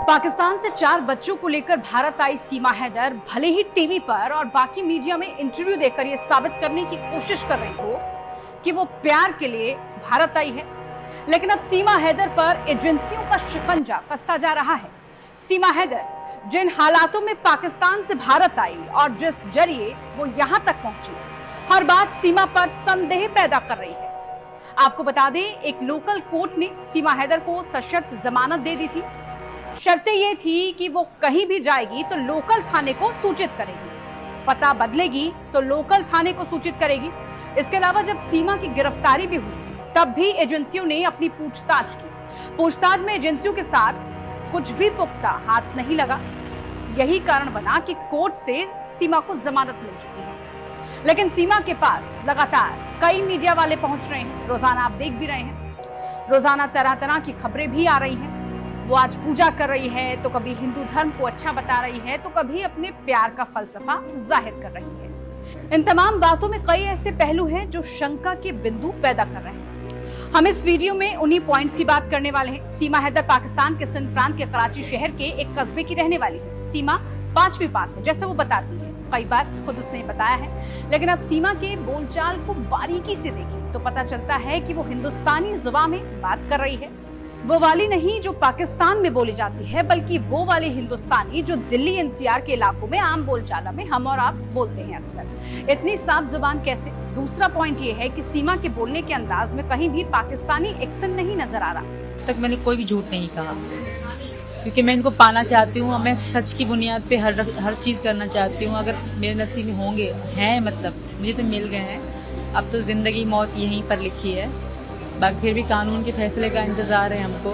पाकिस्तान से 4 बच्चों को लेकर भारत आई सीमा हैदर भले ही टीवी पर और बाकी मीडिया में इंटरव्यू देकर यह साबित करने की कोशिश कर रही हो कि वो प्यार के लिए भारत आई है, लेकिन अब सीमा हैदर पर एजेंसियों का शिकंजा कसता जा रहा है। सीमा हैदर जिन हालातों में पाकिस्तान से भारत आई और जिस जरिए वो यहां तक पहुंची, हर बात सीमा पर संदेह पैदा कर रही है। आपको बता दें, एक लोकल कोर्ट ने सीमा हैदर को सशर्त जमानत दे दी थी। शर्तें ये थी कि वो कहीं भी जाएगी तो लोकल थाने को सूचित करेगी, पता बदलेगी तो लोकल थाने को सूचित करेगी। इसके अलावा जब सीमा की गिरफ्तारी भी हुई थी, तब भी एजेंसियों ने अपनी पूछताछ की। पूछताछ में एजेंसियों के साथ कुछ भी पुख्ता हाथ नहीं लगा। यही कारण बना कि कोर्ट से सीमा को जमानत मिल चुकी है। लेकिन सीमा के पास लगातार कई मीडिया वाले पहुंच रहे हैं। रोजाना आप देख भी रहे हैं, रोजाना तरह तरह की खबरें भी आ रही हैं। वो आज पूजा कर रही है, तो कभी हिंदू धर्म को अच्छा बता रही है, तो कभी अपने प्यार का फलसफा जाहिर कर रही है। इन तमाम बातों में कई ऐसे पहलू हैं जो शंका के बिंदु पैदा कर रहे हैं। हम इस वीडियो में उन्हीं पॉइंट्स की बात करने वाले हैं। सीमा हैदर पाकिस्तान के सिंध प्रांत के कराची शहर के एक कस्बे की रहने वाली है। सीमा 5वीं पास है, जैसे वो बताती है। कई बार खुद उसने बताया है। लेकिन अब सीमा के बोलचाल को बारीकी से देखें तो पता चलता है कि वो हिंदुस्तानी जुबान में बात कर रही है। वो वाली नहीं जो पाकिस्तान में बोली जाती है, बल्कि वो वाली हिंदुस्तानी जो दिल्ली एनसीआर के इलाकों में आम बोलचाला में हम और आप बोलते हैं अक्सर। इतनी साफ जुबान कैसे? दूसरा पॉइंट ये है कि सीमा के बोलने के अंदाज में कहीं भी पाकिस्तानी एक्सेंट नहीं नजर आ रहा। तक मैंने कोई भी झूठ नहीं कहा, क्योंकि मैं इनको पाना चाहती हूँ। मैं सच की बुनियाद पे हर चीज़ करना चाहती हूँ। अगर मेरे नसीब में होंगे हैं, मतलब मुझे तो मिल गए हैं। अब तो जिंदगी मौत यहीं पर लिखी है, बाकी फिर भी कानून के फैसले का इंतजार है हमको।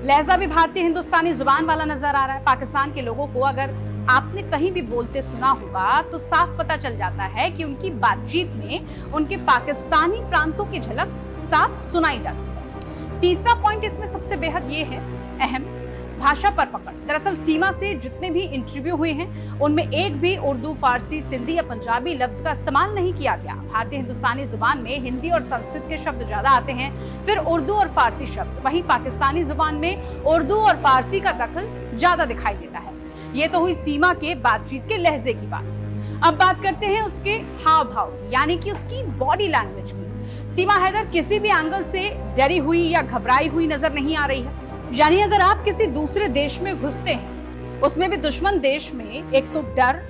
लहजा भी भारतीय हिंदुस्तानी जुबान वाला नजर आ रहा है। पाकिस्तान के लोगों को अगर आपने कहीं भी बोलते सुना होगा तो साफ पता चल जाता है कि उनकी बातचीत में उनके पाकिस्तानी प्रांतों की झलक साफ सुनाई जाती है। तीसरा पॉइंट इसमें सबसे बेहद ये है अहम, भाषा पर पकड़। दरअसल सीमा से जितने भी इंटरव्यू हुए हैं, उनमें एक भी उर्दू, फारसी, सिंधी या पंजाबी लफ्ज का इस्तेमाल नहीं किया गया। भारतीय हिंदुस्तानी जुबान में हिंदी और संस्कृत के शब्द ज्यादा आते हैं, फिर उर्दू और फारसी शब्द। वहीं पाकिस्तानी जुबान में उर्दू और फारसी का दखल ज्यादा दिखाई देता है। ये तो हुई सीमा के बातचीत के लहजे की बात। अब बात करते हैं उसके हाव भाव की, यानी कि उसकी बॉडी लैंग्वेज की। सीमा हैदर किसी भी एंगल से डरी हुई या घबराई हुई नजर नहीं आ रही है। यानी अगर आप किसी दूसरे देश में घुसते हैं, उसमें भी दुश्मन देश में, एक तो डर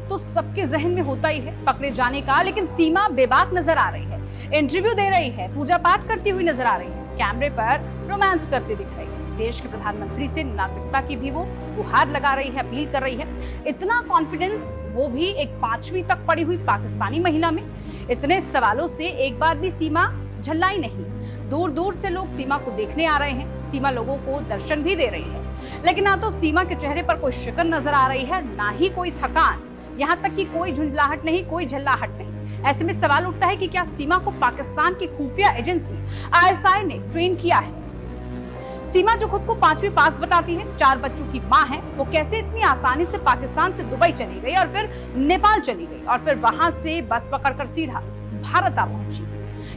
तो सबके जहन में होता ही है पकड़े जाने का। लेकिन सीमा बेबाक नजर आ रही है, इंटरव्यू दे रही है, पूजा पाठ करती हुई नजर आ रही है, कैमरे पर रोमांस करते दिख रही है। देश के प्रधानमंत्री से नागरिकता की भी वो गुहार लगा रही है, अपील कर रही है। इतना कॉन्फिडेंस, वो भी एक 5वीं तक पढ़ी हुई पाकिस्तानी महिला में। इतने सवालों से एक बार भी सीमा झल्लाई नहीं। दूर दूर से लोग सीमा को देखने आ रहे हैं, सीमा लोगों को दर्शन भी दे रही है। लेकिन ना तो सीमा के चेहरे पर कोई शिकन नजर आ रही है, ना ही कोई थकान, यहाँ तक कि कोई झुंझलाहट नहीं, कोई झल्लाहट नहीं। ऐसे में सवाल उठता है कि क्या सीमा को पाकिस्तान की खुफिया एजेंसी ISI ने ट्रेन किया है? सीमा जो खुद को 5वीं पास बताती है, 4 बच्चों की माँ है, वो कैसे इतनी आसानी से पाकिस्तान से दुबई चली गई और फिर नेपाल चली गई और फिर वहां से बस पकड़कर सीधा भारत आ पहुंची?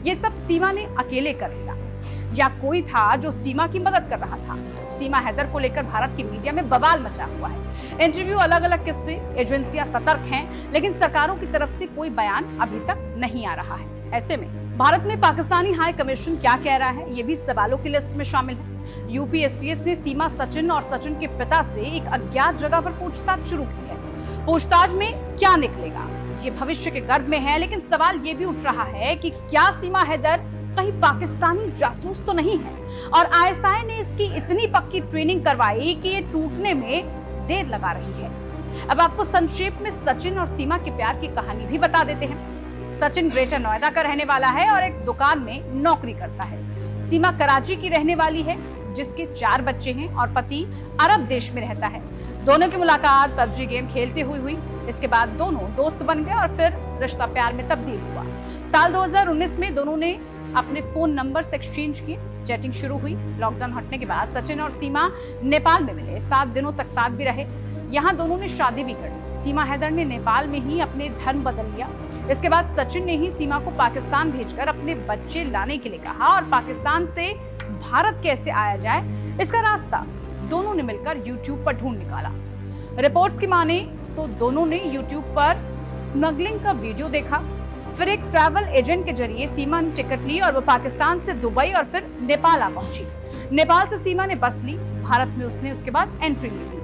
ये सब सीमा ने अकेले कर लिया या कोई था जो सीमा की मदद कर रहा था? सीमा हैदर को लेकर भारत की मीडिया में बवाल मचा हुआ है। इंटरव्यू, अलग अलग किस्से, एजेंसियां सतर्क हैं, लेकिन सरकारों की तरफ से कोई बयान अभी तक नहीं आ रहा है। ऐसे में भारत में पाकिस्तानी हाई कमीशन क्या कह रहा है, ये भी सवालों की लिस्ट में शामिल है। UPSCS ने सीमा सचिन और सचिन के पिता से एक अज्ञात जगह पर पूछताछ शुरू की है। पूछताछ में क्या निकलेगा ये भविष्य के गर्भ में है, लेकिन सवाल ये भी उठ रहा है कि क्या सीमा हैदर कहीं पाकिस्तानी जासूस तो नहीं है और ISI ने इसकी इतनी पक्की ट्रेनिंग करवाई कि ये टूटने में देर लगा रही है। अब आपको संक्षेप में सचिन और सीमा के प्यार की कहानी भी बता देते हैं। सचिन ग्रेटर नोएडा का रहने वाला है और एक दुकान में नौकरी करता है। सीमा कराची की रहने वाली है, जिसके 4 बच्चे हैं और पति अरब देश में रहता है। दोनों की मुलाकात PUBG गेम खेलते हुई। इसके बाद दोनों दोस्त बन गए और फिर रिश्ता प्यार में तब्दील हुआ। साल 2019 में दोनों ने अपने फोन नंबर्स एक्सचेंज किए, चैटिंग शुरू हुई। लॉकडाउन हटने के बाद सचिन और सीमा नेपाल में मिले, 7 दिनों तक साथ भी रहे। यहाँ दोनों ने शादी भी कर ली। सीमा हैदर ने नेपाल में ही अपने धर्म बदल लिया। इसके बाद सचिन ने ही सीमा को पाकिस्तान भेजकर अपने बच्चे लाने के लिए कहा और पाकिस्तान से भारत कैसे आया जाए इसका रास्ता दोनों ने मिलकर यूट्यूब पर ढूंढ निकाला। रिपोर्ट्स की माने तो दोनों ने यूट्यूब पर स्मगलिंग का वीडियो देखा, फिर एक ट्रैवल एजेंट के जरिए सीमा ने टिकट ली और वो पाकिस्तान से दुबई और फिर नेपाल आ पहुंची। नेपाल से सीमा ने बस ली, भारत में उसने उसके बाद एंट्री ली।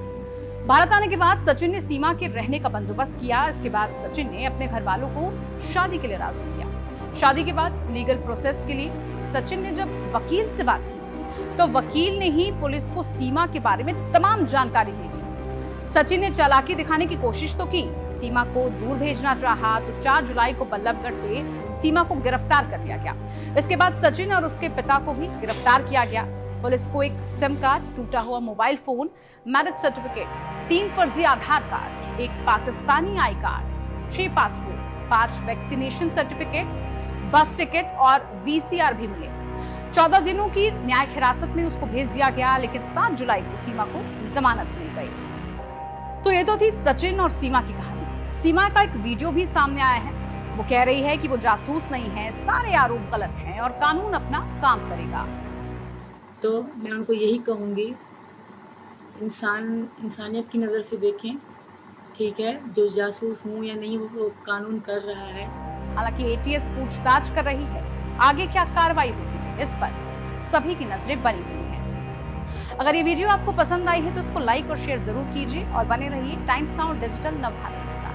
भारत आने के बाद सचिन ने सीमा के रहने का बंदोबस्त किया। इसके बाद सचिन ने अपने घर वालों को शादी के लिए राजी किया। शादी के बाद लीगल प्रोसेस के लिए सचिन ने जब वकील से बात की तो वकील ने ही पुलिस को सीमा के बारे में तमाम जानकारी दे दी। सचिन ने चालाकी दिखाने की कोशिश तो की, सीमा को दूर भेजना चाहा तो 4 जुलाई को बल्लभगढ़ से सीमा को गिरफ्तार कर लिया गया। इसके बाद सचिन और उसके पिता को भी गिरफ्तार किया गया। पुलिस को एक सिम कार्ड, टूटा हुआ मोबाइल फोन, मैरिज सर्टिफिकेट, 3 फर्जी आधार कार्ड, एक Pakistani I card, 6 passport, 5 vaccination certificate, बस टिकट और VCR भी मिले। 14 दिनों की न्यायिक हिरासत में उसको भेज दिया गया, लेकिन 7 जुलाई को सीमा को जमानत मिल गई। तो ये तो थी सचिन और सीमा की कहानी। सीमा का एक वीडियो भी सामने आया है। वो कह रही है कि वो जासूस नहीं है, सारे आरोप गलत हैं और कानून अपना काम करेगा। तो मैं उनको यही कहूँगी, इंसानियत की नज़र से देखें, ठीक है, जो जासूस हूँ या नहीं वो कानून कर रहा है। हालांकि ATS पूछताछ कर रही है, आगे क्या कार्रवाई होती है इस पर सभी की नजरें बनी हुई हैं। अगर ये वीडियो आपको पसंद आई है तो इसको लाइक और शेयर जरूर कीजिए और बने रहिए टाइम्स नाउ डिजिटल नवभारत के साथ।